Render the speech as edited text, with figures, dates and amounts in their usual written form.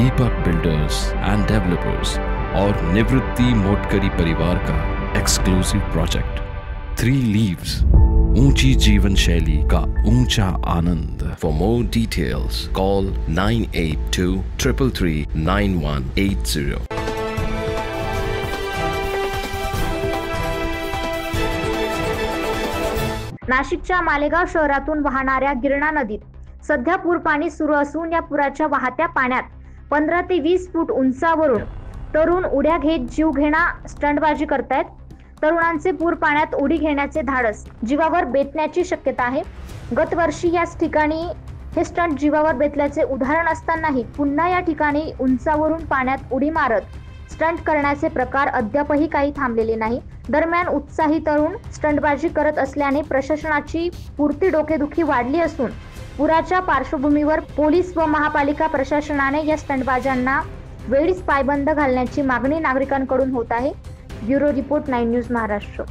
Deepak builders end developers और निवृत्ति मोटकरी परिवार का एक्सक्लूसिव प्रोजेक्ट 3 लीव्स, ऊंची जीवन शैली का ऊंचा आनंद। For more details call 9823339180। नाशिकच्या मालेगाव शहरातून वाहणाऱ्या गिरणा नदीत सध्या पूर पाणी सुरू असून या पुराच्या वाहत्या पाण्यात 15 ते 20 फूट उंचावरून तरुण उड्या घेत जीवघेणा स्टंटबाजी करतायत। तरुणांचे पूर पाण्यात उडी घेण्याचे धाडस जीवावर बेतण्याची शक्यता आहे। गत वर्षी याच ठिकाणी हे स्टंट जीवावर बेतल्याचे उदाहरण असतानाही पुन्हा या ठिकाणी उंचावरून पाण्यात उडी मारत स्टंट करण्याचे प्रकार अद्यापही काही थांबलेले नाही। दरम्यान उत्साही तरुण स्टंटबाजी करत असल्याने प्रशासनाची पुरती डोकेदुखी वाढली असून पुराच्या पार्श्वभूमीवर पोलीस व महापालिका प्रशासनाने या स्टंटबाजांना वेळीच पायबंद घालण्याची मागणी नागरिकांकडून होत आहे। Bureau report 9 news Maharashtra.